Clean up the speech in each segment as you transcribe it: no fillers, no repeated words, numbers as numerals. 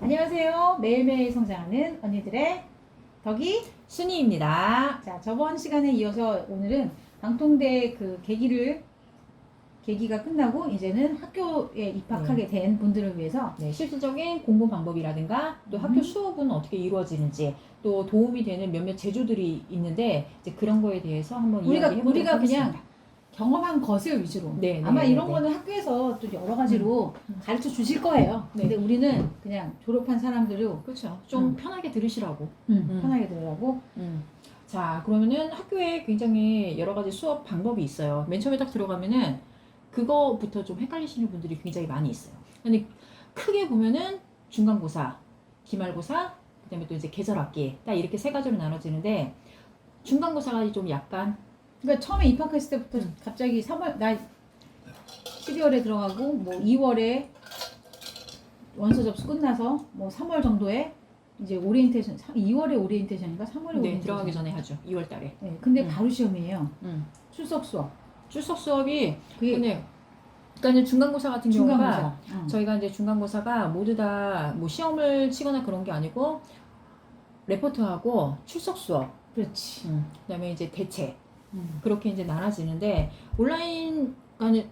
안녕하세요. 매일매일 성장하는 언니들의 덕이 순이입니다. 자, 저번 시간에 이어서 오늘은 방통대 그 계기가 끝나고 이제는 학교에 입학하게 된 분들을 위해서 네, 실질적인 공부 방법이라든가 또 학교 수업은 어떻게 이루어지는지 또 도움이 되는 몇몇 제조들이 있는데 이제 그런 거에 대해서 한번 이야기해보도록 우리가 하겠습니다. 그냥 경험한 것을 위주로 아마 이런 거는 학교에서 또 여러 가지로 가르쳐 주실 거예요. 근데 우리는 그냥 졸업한 사람들로 그렇죠. 좀 편하게 들으시라고. 편하게 들으라고. 자, 그러면은 학교에 굉장히 여러 가지 수업 방법이 있어요. 맨 처음에 딱 들어가면은 그거부터 좀 헷갈리시는 분들이 굉장히 많이 있어요. 근데 크게 보면은 중간고사, 기말고사, 그다음에 또 이제 계절학기 딱 이렇게 세 가지로 나눠지는데 중간고사가 좀 약간 그러니까 처음에 입학했을 때부터 갑자기 3월 나 12월에 들어가고 뭐 2월에 원서 접수 끝나서 뭐 3월 정도에 이제 오리엔테이션 2월에 오리엔테이션인가 3월에 네, 오리엔테이션 들어가기 전에 하죠. 2월 달에. 네, 근데 바로 시험이에요. 출석 수업. 출석 수업이 그게 근데 그러니까 중간고사 같은 중간고사. 경우가 저희가 이제 중간고사가 모두 다 뭐 시험을 치거나 그런 게 아니고 레포트하고 출석 수업. 그렇지. 그다음에 이제 대체. 그렇게 이제 나눠지는데 온라인 그러니까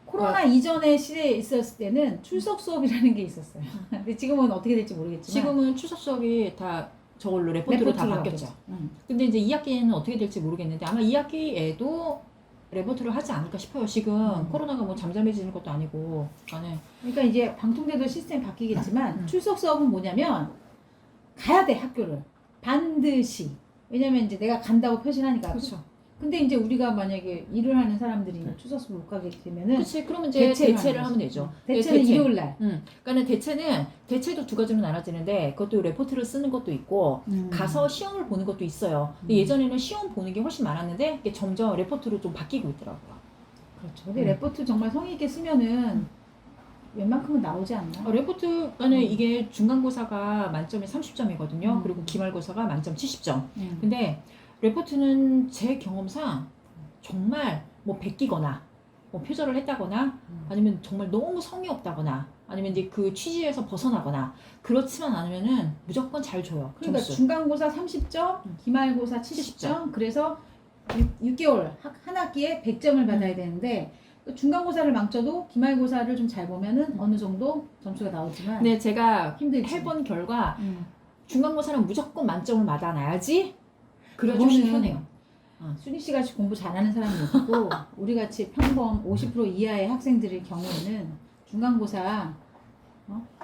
코로나 이전의 시대에 있었을 때는 출석 수업이라는 게 있었어요. 근데 지금은 어떻게 될지 모르겠지만 지금은 출석 수업이 다 저걸로 레포트로 다 바뀌었죠. 근데 이제 2학기에는 어떻게 될지 모르겠는데 아마 2학기에도 레포트를 하지 않을까 싶어요. 지금 코로나가 뭐 잠잠해지는 것도 아니고. 그러니까 이제 방통대도 시스템이 바뀌겠지만 출석 수업은 뭐냐면 가야 돼 학교를 반드시. 왜냐면 이제 내가 간다고 표시하니까. 그렇죠. 근데 이제 우리가 만약에 일을 하는 사람들이 출석 수업 못 가게 되면은 그렇지. 그러면 이제 대체를 하면 되죠. 대체는 대체. 일요일 날. 그러니까 대체도 두 가지로 나눠지는데 그것도 레포트를 쓰는 것도 있고 가서 시험을 보는 것도 있어요. 근데 예전에는 시험 보는 게 훨씬 많았는데 이게 점점 레포트로 좀 바뀌고 있더라고요. 그렇죠. 근데 레포트 정말 성의 있게 쓰면은 웬만큼은 나오지 않나? 레포트는 이게 중간고사가 만점에 30점이거든요. 그리고 기말고사가 만점 70점. 근데 레포트는 제 경험상 정말 뭐 베끼거나 뭐 표절을 했다거나 아니면 정말 너무 성의 없다거나 아니면 이제 그 취지에서 벗어나거나 그렇지만 않으면은 무조건 잘 줘요. 그러니까 점수. 중간고사 30점, 기말고사 70점. 그래서 6개월 한 학기에 100점을 받아야 되는데 중간고사를 망쳐도 기말고사를 좀 잘 보면은 어느 정도 점수가 나오지만 네, 제가 힘들지. 해본 결과 중간고사는 무조건 만점을 받아놔야지 그래도 그거는 편해요. 순희 씨 같이 공부 잘하는 사람이 있고 우리 같이 평범 50% 이하의 학생들의 경우에는 중간고사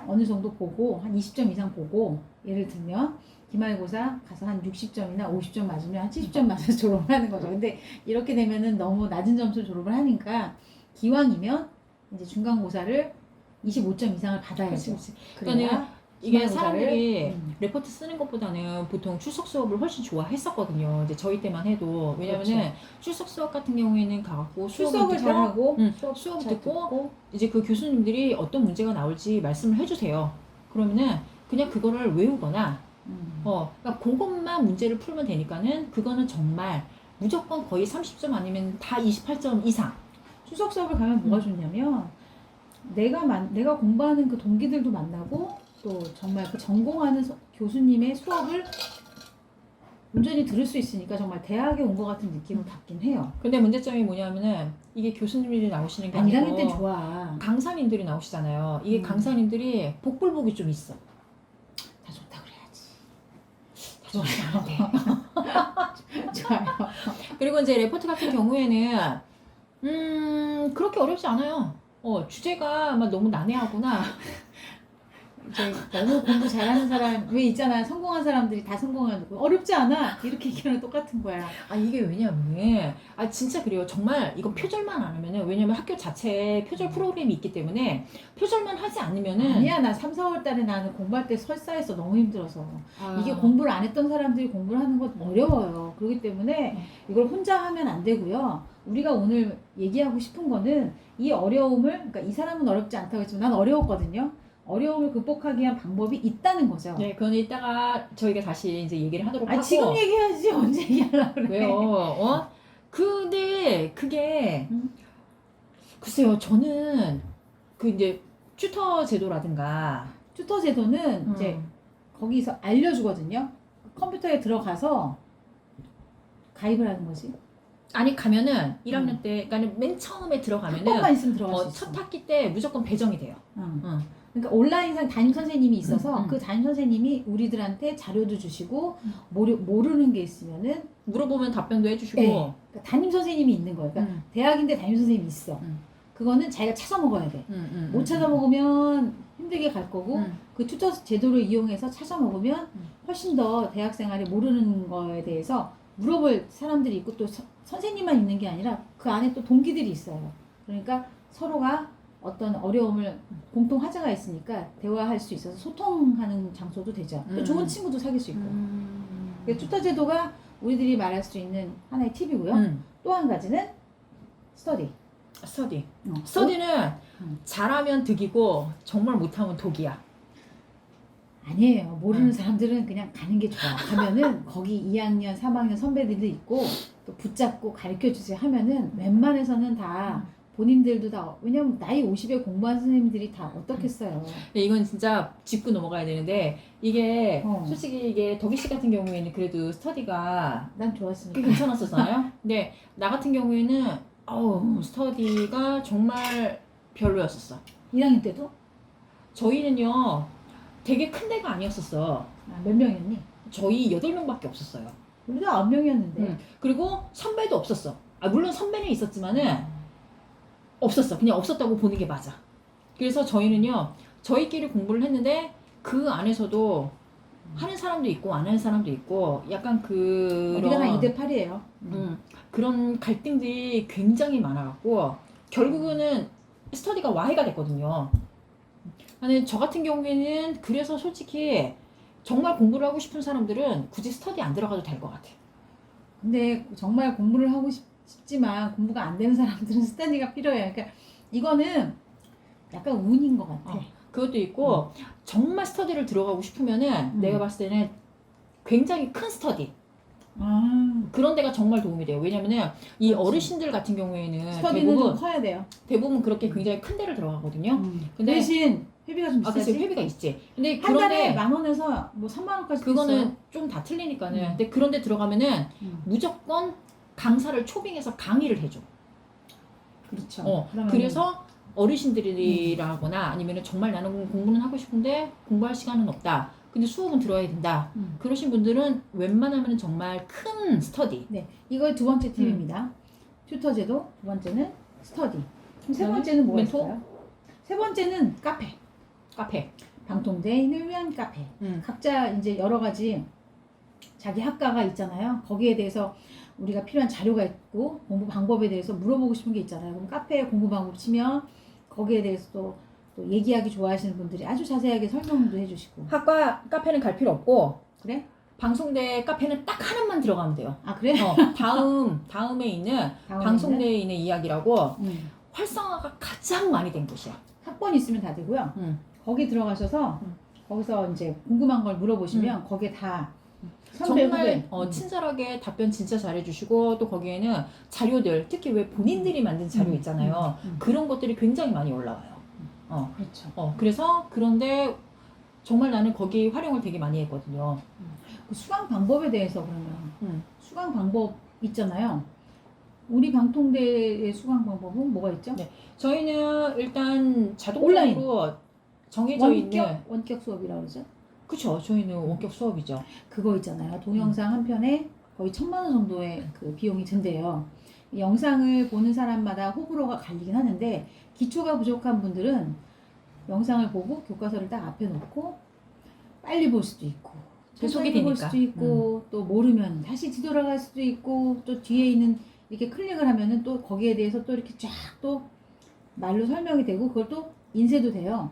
어느 정도 보고 한 20점 이상 보고 예를 들면 기말고사 가서 한 60점이나 50점 맞으면 한 70점 맞아서 졸업을 하는 거죠. 근데 이렇게 되면은 너무 낮은 점수 졸업을 하니까 기왕이면 이제 중간고사를 25점 이상을 받아야죠. 그러니까 이게 기말고사를, 사람들이 레포트 쓰는 것보다는 보통 출석 수업을 훨씬 좋아했었거든요. 이제 저희 때만 해도 왜냐면은 그렇죠. 출석 수업 같은 경우에는 가갖고 출석을 잘 하고 수업 듣고 이제 그 교수님들이 어떤 문제가 나올지 말씀을 해주세요. 그러면은 그냥 그거를 외우거나 그러니까 그것만 문제를 풀면 되니까는 그거는 정말 무조건 거의 30점 아니면 다 28점 이상. 출석 수업을 가면 뭐가 좋냐면 내가 공부하는 그 동기들도 만나고 또 정말 그 전공하는 교수님의 수업을 온전히 들을 수 있으니까 정말 대학에 온 것 같은 느낌을 받긴 해요. 근데 문제점이 뭐냐면은 이게 교수님들이 나오시는 게 아니, 1학년 아니고 땐 좋아. 강사님들이 나오시잖아요. 이게 강사님들이 복불복이 좀 있어. 다 좋다 그래야지. 다 좋아요. 좋아요. 그리고 이제 레포트 같은 경우에는 그렇게 어렵지 않아요. 주제가 막 너무 난해하거나 이제 너무 공부 잘하는 사람 왜 있잖아. 성공한 사람들이 다 성공하고 어렵지 않아. 이렇게 얘기하는 똑같은 거야. 이게 왜냐면 진짜 그래요. 정말 이거 표절만 안 하면은 왜냐면 학교 자체에 표절 프로그램이 있기 때문에 표절만 하지 않으면은 아니야. 나 3, 4월 달에 나는 공부할 때 설사했어. 너무 힘들어서. 이게 공부를 안 했던 사람들이 공부를 하는 건 어려워요. 그렇기 때문에 이걸 혼자 하면 안 되고요. 우리가 오늘 얘기하고 싶은 거는 이 어려움을, 그러니까 이 사람은 어렵지 않다고 했지만 난 어려웠거든요. 어려움을 극복하기 위한 방법이 있다는 거죠. 네, 그건 이따가 저희가 다시 이제 얘기를 하도록 하고. 지금 얘기해야지. 언제 얘기하려고 그래. 왜요? 근데 그게 글쎄요. 저는 그 이제 튜터 제도라든가 튜터 제도는 이제 거기서 알려주거든요. 컴퓨터에 들어가서 가입을 하는 거지. 아니 가면은 1학년 때, 그러니까 맨 처음에 들어가면은 학번만 있으면 들어갈 수 있어. 첫 학기 때 무조건 배정이 돼요. 응. 응. 그러니까 온라인상 담임 선생님이 있어서 음. 그 담임 선생님이 우리들한테 자료도 주시고 모르는 게 있으면은 물어보면 답변도 해주시고. 네. 그러니까 담임 선생님이 있는 거예요. 그러니까 대학인데 담임 선생님이 있어. 그거는 자기가 찾아 먹어야 돼. 못 찾아 먹으면 힘들게 갈 거고 그 튜터 제도를 이용해서 찾아 먹으면 훨씬 더 대학 생활에 모르는 거에 대해서 물어볼 사람들이 있고 또 선생님만 있는 게 아니라 그 안에 또 동기들이 있어요. 그러니까 서로가 어떤 어려움을 공통 화제가 있으니까 대화할 수 있어서 소통하는 장소도 되죠. 또 좋은 친구도 사귈 수 있고. 튜터 제도가 우리들이 말할 수 있는 하나의 팁이고요. 또 한 가지는 스터디. 스터디. 스터디는 잘하면 득이고 정말 못하면 독이야. 아니에요. 모르는 사람들은 그냥 가는 게 좋아. 가면은 거기 2학년, 3학년 선배들도 있고 또 붙잡고 가르쳐 주세요 하면은 웬만해서는 다 본인들도 다, 왜냐면 나이 50에 공부한 선생님들이 다 어떻겠어요. 이건 진짜 짚고 넘어가야 되는데 이게 솔직히 이게 덕희 씨 같은 경우에는 그래도 스터디가 난 꽤 좋았으니까. 괜찮았었잖아요. 근데 나 같은 경우에는 스터디가 정말 별로였었어. 1학년 때도? 저희는요 되게 큰 데가 아니었었어. 아, 몇 명이었니? 저희 8명밖에 없었어요. 우리도 9명이었는데. 그리고 선배도 없었어. 물론 선배는 있었지만은 없었어. 그냥 없었다고 보는 게 맞아. 그래서 저희는요 저희끼리 공부를 했는데 그 안에서도 하는 사람도 있고 안 하는 사람도 있고 약간 우리가 한 2대 8이에요. 그런 갈등들이 굉장히 많아갖고 결국은 스터디가 와해가 됐거든요. 아니 저 같은 경우에는 그래서 솔직히 정말 공부를 하고 싶은 사람들은 굳이 스터디 안 들어가도 될 것 같아. 근데 정말 공부를 하고 싶지만 공부가 안 되는 사람들은 스터디가 필요해요. 그러니까 이거는 약간 운인 것 같아. 그것도 있고 정말 스터디를 들어가고 싶으면은 내가 봤을 때는 굉장히 큰 스터디 그런 데가 정말 도움이 돼요. 왜냐면은 이 그렇지. 어르신들 같은 경우에는 스터디는 좀 커야 돼요. 대부분 그렇게 굉장히 큰 데를 들어가거든요. 근데 대신 회비가 좀 비싸지. 그치, 회비가 있지. 근데 한 달에 그런데 10,000원에서 뭐 30,000원까지 그거는 좀 다 틀리니까는. 근데 그런 데 들어가면은 무조건 강사를 초빙해서 강의를 해줘. 그렇죠. 그래서 어르신들이라거나 아니면은 정말 나는 공부는 하고 싶은데 공부할 시간은 없다. 근데 수업은 들어야 된다. 그러신 분들은 웬만하면 정말 큰 스터디. 네, 이거 두 번째 팁입니다. 튜터 제도, 두 번째는 스터디. 그럼 세 번째는 뭐가 멘토? 있을까요? 세 번째는 카페. 카페. 방통대인을 위한 카페. 각자 이제 여러 가지 자기 학과가 있잖아요. 거기에 대해서 우리가 필요한 자료가 있고 공부 방법에 대해서 물어보고 싶은 게 있잖아요. 그럼 카페에 공부 방법 치면 거기에 대해서 또 얘기하기 좋아하시는 분들이 아주 자세하게 설명도 해주시고. 학과 카페는 갈 필요 없고 그래? 방송대 카페는 딱 하나만 들어가면 돼요. 아 그래? 다음에 있는 방송대에 있는 이야기라고 활성화가 가장 많이 된 곳이야. 학번 있으면 다 되고요. 거기 들어가셔서 거기서 이제 궁금한 걸 물어보시면 거기에 다 정말 친절하게 답변 진짜 잘해주시고 또 거기에는 자료들 특히 왜 본인들이 만든 자료 있잖아요. 그런 것들이 굉장히 많이 올라와요. 그렇죠. 그래서 그런데 정말 나는 거기 활용을 되게 많이 했거든요. 그 수강 방법에 대해서 그러면 수강 방법 있잖아요. 우리 방통대의 수강 방법은 뭐가 있죠? 네. 저희는 일단 자동적으로 정해져 있는 원격 수업이라고 그러죠? 그쵸. 저희는 원격 수업이죠. 그거 있잖아요. 동영상 한 편에 거의 1,000만 원 정도의 그 비용이 든대요. 이 영상을 보는 사람마다 호불호가 갈리긴 하는데 기초가 부족한 분들은 영상을 보고 교과서를 딱 앞에 놓고 빨리 볼 수도 있고 속이 볼 되니까. 수도 있고 또 모르면 다시 뒤돌아갈 수도 있고 또 뒤에 있는 이렇게 클릭을 하면은 또 거기에 대해서 또 이렇게 쫙 또 말로 설명이 되고 그걸 또 인쇄도 돼요.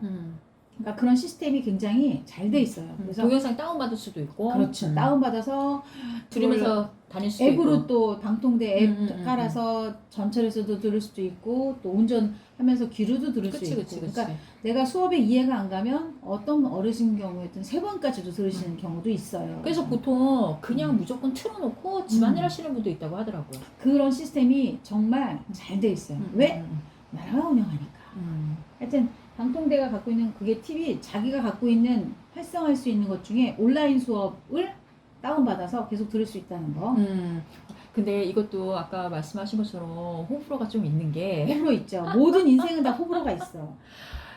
그러니까 그런 시스템이 굉장히 잘 돼 있어요. 그래서 동영상 다운받을 수도 있고 그렇죠. 다운받아서 들으면서 다닐 수도 있고 앱으로 또 방통대 앱 깔아서 전철에서도 들을 수도 있고 또 운전하면서 귀로도 들을 수 있고. 그러니까 내가 수업에 이해가 안 가면 어떤 어르신 경우에든 3번까지도 들으시는 경우도 있어요. 그래서 보통 그냥 무조건 틀어놓고 집안일 하시는 분도 있다고 하더라고요. 그런 시스템이 정말 잘 돼 있어요. 왜? 나라가 운영하니까. 하여튼 방통 공통대가 갖고 있는 그게 팁이 자기가 갖고 있는 활성화할 수 있는 것 중에 온라인 수업을 다운받아서 계속 들을 수 있다는 거. 근데 이것도 아까 말씀하신 것처럼 호불호가 좀 있는 게 호불호 있죠. 모든 인생은 다 호불호가 있어.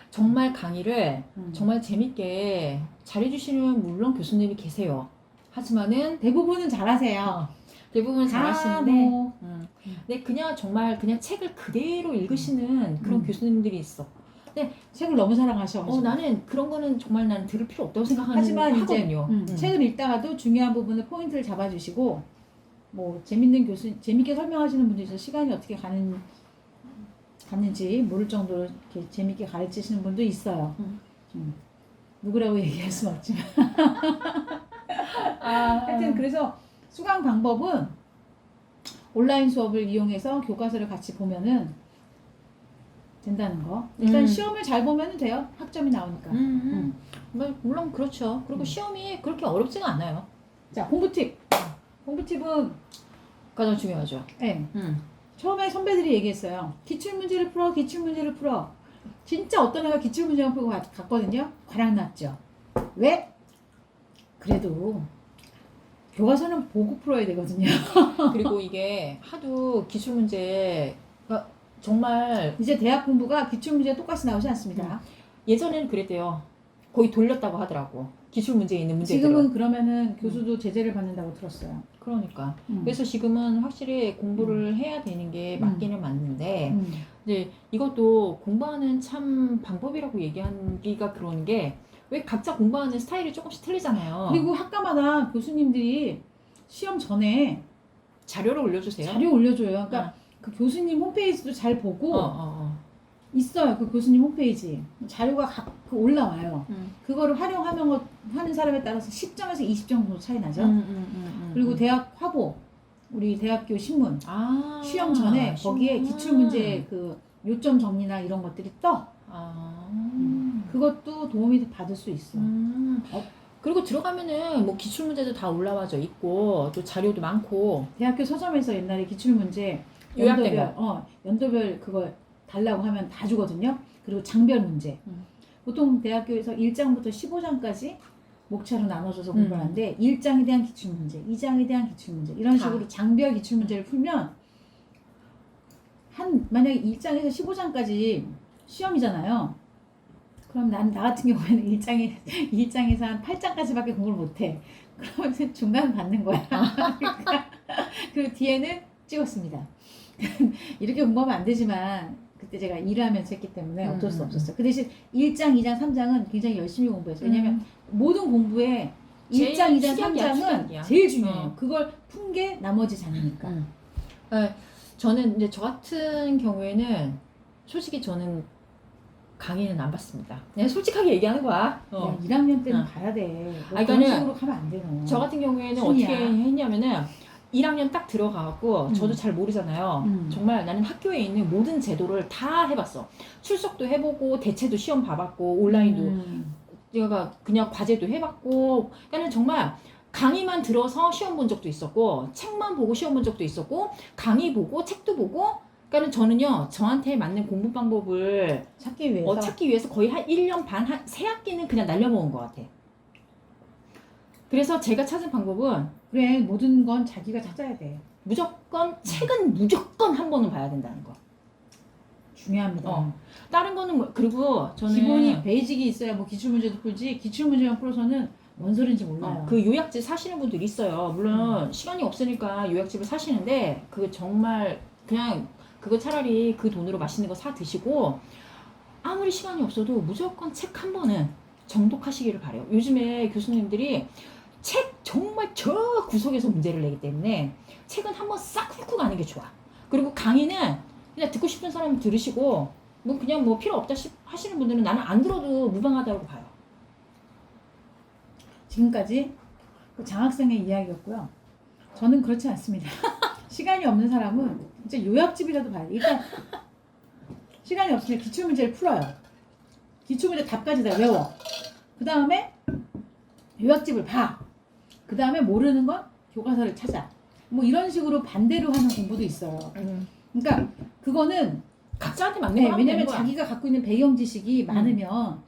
정말 강의를 음. 정말 재밌게 잘해주시는 물론 교수님이 계세요. 하지만은 대부분은 잘하세요. 대부분 다 잘하시는데 뭐, 근데 그냥 정말 그냥 책을 그대로 읽으시는 그런 교수님들이 있어. 책을 너무 사랑하셔. 나는 그런 거는 정말 나는 들을 필요 없다고 생각하는 하지만 이제 하거든요. 책을 읽다가도 중요한 부분을 포인트를 잡아주시고 뭐 재밌게 설명하시는 분도 있어요. 시간이 어떻게 갔는지 모를 정도로 이렇게 재밌게 가르치시는 분도 있어요. 누구라고 얘기할 수는 없지만 하여튼 그래서 수강 방법은 온라인 수업을 이용해서 교과서를 같이 보면은 된다는 거. 일단 시험을 잘 보면 돼요. 학점이 나오니까. 물론 그렇죠. 그리고 시험이 그렇게 어렵지가 않아요. 자, 공부 팁. 공부 팁은 가장 중요하죠. 네. 처음에 선배들이 얘기했어요. 기출문제를 풀어, 기출문제를 풀어. 진짜 어떤 애가 기출문제만 풀고 갔거든요. 과락 났죠. 왜? 그래도 교과서는 보고 풀어야 되거든요. 그리고 이게 하도 기출문제가 정말 이제 대학 공부가 기출문제 똑같이 나오지 않습니다. 예전에는 그랬대요. 거의 돌렸다고 하더라고. 기출문제에 있는 문제들을. 지금은 그러면은 교수도 제재를 받는다고 들었어요. 그러니까. 그래서 지금은 확실히 공부를 해야 되는 게 맞기는 맞는데 이제 이것도 공부하는 참 방법이라고 얘기하기가 그런 게 왜 각자 공부하는 스타일이 조금씩 틀리잖아요. 그리고 학과마다 교수님들이 시험 전에 자료를 올려주세요. 자료 올려줘요. 그러니까 그 교수님 홈페이지도 잘 보고 있어요. 그 교수님 홈페이지 자료가 그 올라와요. 그거를 활용하는 하는 사람에 따라서 10점에서 20점 정도 차이 나죠. 그리고 대학 화보, 우리 대학교 신문 시험 전에 거기에 기출문제 그 요점 정리나 이런 것들이 떠. 그것도 도움이 받을 수 있어. 그리고 들어가면은 뭐 기출문제도 다 올라와져 있고 또 자료도 많고 대학교 서점에서 옛날에 기출문제 요약된 연도별 그거 달라고 하면 다 주거든요. 그리고 장별 문제. 보통 대학교에서 1장부터 15장까지 목차로 나눠줘서 공부를 하는데 1장에 대한 기출문제, 2장에 대한 기출문제 이런 식으로 장별 기출문제를 풀면 만약에 1장에서 15장까지 시험이잖아요. 그럼 나 같은 경우에는 1장에서 한 8장까지밖에 공부를 못해. 그러면 중간 받는 거야. 그러니까 그 뒤에는 찍었습니다. 이렇게 공부하면 안 되지만 그때 제가 일을 하면서 했기 때문에 어쩔 수 없었어요. 그 대신 1장, 2장, 3장은 굉장히 열심히 공부했어요. 왜냐면 모든 공부에 1장, 2장, 3장은 제일 중요해요. 그걸 푼 게 나머지 장이니까. 저는 이제 저 같은 경우에는 솔직히 저는 강의는 안 받습니다. 그냥 솔직하게 얘기하는 거야. 야, 1학년 때는 봐야 돼. 그런 그러니까 식으로 가면 안 돼요. 저 같은 경우에는 순이야. 어떻게 했냐면은 1학년 딱 들어가고 저도 잘 모르잖아요. 정말 나는 학교에 있는 모든 제도를 다 해봤어. 출석도 해보고 대체도 시험 봐봤고 온라인도 제가 그냥 과제도 해봤고 그러니까 정말 강의만 들어서 시험 본 적도 있었고 책만 보고 시험 본 적도 있었고 강의 보고 책도 보고 그러니까 저는요 저한테 맞는 공부 방법을 찾기 위해서 거의 한 1년 반, 한 3학기는 그냥 날려먹은 것 같아. 그래서 제가 찾은 방법은 그래 모든 건 자기가 찾아야 돼. 무조건 책은 무조건 한 번은 봐야 된다는 거. 중요합니다. 다른 거는 뭐 그리고 저는 기본이 베이직이 있어야 뭐 기출문제도 풀지 기출문제만 풀어서는 뭔 소린지 몰라요. 그 요약집 사시는 분들 있어요. 물론 시간이 없으니까 요약집을 사시는데 그거 정말 그냥 그거 차라리 그 돈으로 맛있는 거 사 드시고 아무리 시간이 없어도 무조건 책 한 번은 정독하시기를 바래요. 요즘에 교수님들이 책 정말 저 구석에서 문제를 내기 때문에 책은 한번 싹 훑고 가는 게 좋아. 그리고 강의는 그냥 듣고 싶은 사람은 들으시고 뭐 그냥 뭐 필요 없다 하시는 분들은 나는 안 들어도 무방하다고 봐요. 지금까지 그 장학생의 이야기였고요. 저는 그렇지 않습니다. 시간이 없는 사람은 진짜 요약집이라도 봐야 돼. 일단 시간이 없으면 기출문제를 풀어요. 기출문제 답까지 다 외워. 그 다음에 요약집을 봐. 그 다음에 모르는 건 교과서를 찾아. 뭐 이런 식으로 반대로 하는 공부도 있어요. 그러니까 그거는 각자한테 맞는 네, 거 하면 왜냐면 되는 거야. 자기가 갖고 있는 배경 지식이 많으면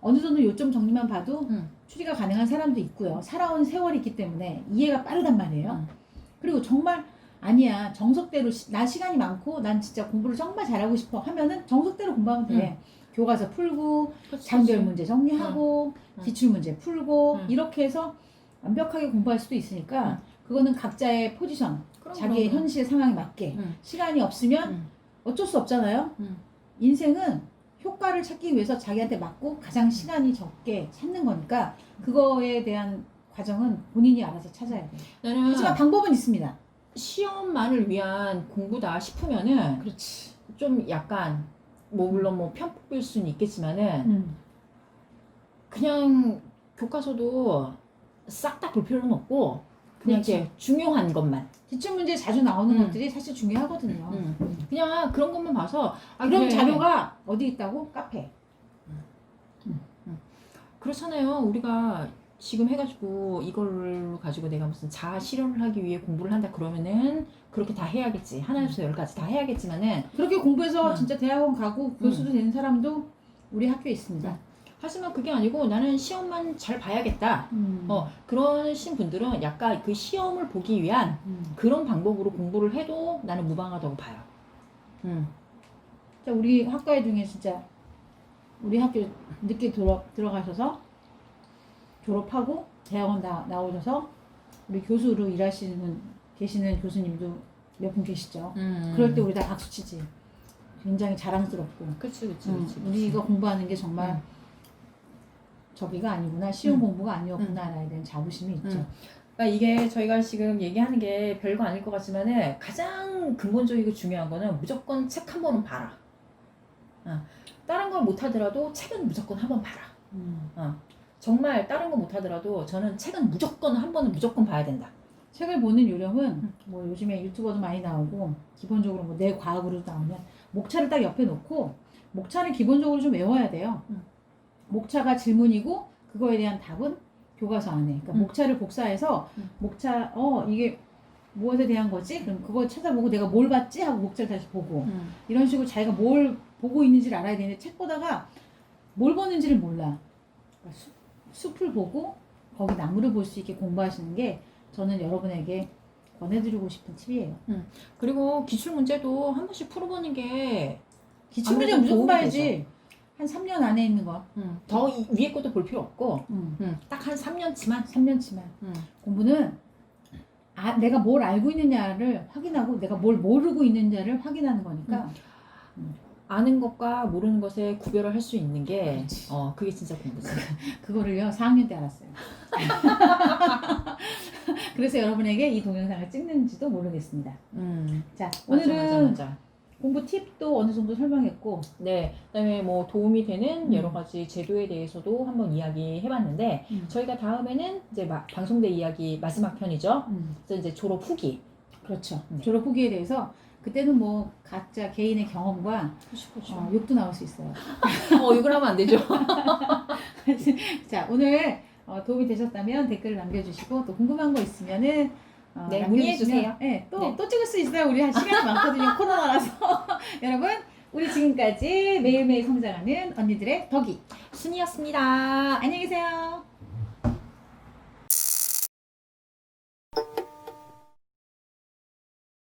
어느 정도 요점 정리만 봐도 추리가 가능한 사람도 있고요. 살아온 세월이 있기 때문에 이해가 빠르단 말이에요. 그리고 정말 아니야 정석대로 나 시간이 많고 난 진짜 공부를 정말 잘하고 싶어 하면은 정석대로 공부하면 돼. 교과서 풀고 장별 문제 정리하고 기출 문제 풀고 이렇게 해서 완벽하게 공부할 수도 있으니까 그거는 각자의 포지션, 자기의 현실 상황에 맞게 시간이 없으면 어쩔 수 없잖아요. 인생은 효과를 찾기 위해서 자기한테 맞고 가장 시간이 적게 찾는 거니까 그거에 대한 과정은 본인이 알아서 찾아야 돼요. 나는 하지만 방법은 있습니다. 시험만을 위한 공부다 싶으면은 그렇지. 좀 약간 뭐 물론 뭐 편법일 수는 있겠지만은 그냥 교과서도 싹 다 볼 필요는 없고 그냥 그렇지. 이렇게 중요한 것만 기출문제 자주 나오는 것들이 사실 중요하거든요. 그냥 그런 것만 봐서 그런 그래. 자료가 어디 있다고? 카페. 그렇잖아요. 우리가 지금 해가지고 이걸 가지고 내가 무슨 자아 실현을 하기 위해 공부를 한다 그러면은 그렇게 다 해야겠지. 하나에서 열까지 다 해야겠지만은 그렇게 공부해서 진짜 대학원 가고 교수도 되는 사람도 우리 학교에 있습니다. 하지만 그게 아니고 나는 시험만 잘 봐야겠다. 그러신 분들은 약간 그 시험을 보기 위한 그런 방법으로 공부를 해도 나는 무방하다고 봐요. 자, 우리 학과에 중에 진짜 우리 학교 늦게 들어가셔서 졸업하고 대학원 나오셔서 우리 교수로 계시는 교수님도 몇 분 계시죠. 그럴 때 우리 다 박수 치지. 굉장히 자랑스럽고. 그치. 우리가 공부하는 게 정말 저기가 아니구나, 쉬운 공부가 아니었구나라에 대한 자부심이 있죠. 그러니까 이게 저희가 지금 얘기하는 게 별거 아닐 것 같지만은 가장 근본적이고 중요한 거는 무조건 책 한 번은 봐라. 다른 걸 못하더라도 책은 무조건 한 번 봐라. 정말 다른 거 못하더라도 저는 책은 무조건 한 번은 무조건 봐야 된다. 책을 보는 요령은 뭐 요즘에 유튜버도 많이 나오고 기본적으로 뭐 내 과학으로도 나오면 목차를 딱 옆에 놓고 목차를 기본적으로 좀 외워야 돼요. 목차가 질문이고 그거에 대한 답은 교과서 안에. 그러니까 목차를 복사해서 목차 이게 무엇에 대한 거지? 그럼 그거 찾아보고 내가 뭘 봤지? 하고 목차를 다시 보고 이런 식으로 자기가 뭘 보고 있는지를 알아야 되는데 책 보다가 뭘 보는지를 몰라. 그러니까 숲을 보고 거기 나무를 볼 수 있게 공부하시는 게 저는 여러분에게 권해드리고 싶은 팁이에요. 그리고 기출문제도 한 번씩 풀어보는 게 기출문제 아무래도 무조건 도움이 봐야지. 한 3년 안에 있는 거. 더 위에 것도 볼 필요 없고 딱 한 3년치만 3년치만. 공부는 내가 뭘 알고 있느냐를 확인하고 내가 뭘 모르고 있느냐를 확인하는 거니까. 아는 것과 모르는 것에 구별을 할 수 있는 게 그렇지. 그게 진짜 공부지. 그거를요 4학년 때 알았어요. 그래서 여러분에게 이 동영상을 찍는지도 모르겠습니다. 자, 오늘은 맞아. 공부 팁도 어느 정도 설명했고, 네, 그다음에 뭐 도움이 되는 여러 가지 제도에 대해서도 한번 이야기해봤는데 저희가 다음에는 이제 방송대 이야기 마지막 편이죠. 그래서 이제 졸업 후기. 그렇죠. 네. 졸업 후기에 대해서 그때는 뭐 각자 개인의 경험과 욕도 나올 수 있어요. 이걸 하면 안 되죠. 자, 오늘 도움이 되셨다면 댓글을 남겨주시고 또 궁금한 거 있으면은 네, 문의해주세요. 네, 또 찍을 수 있어요. 우리 한 시간이 많거든요. 코로나라서. 여러분, 우리 지금까지 매일매일 성장하는 언니들의 덕이 순이었습니다. 안녕히 계세요.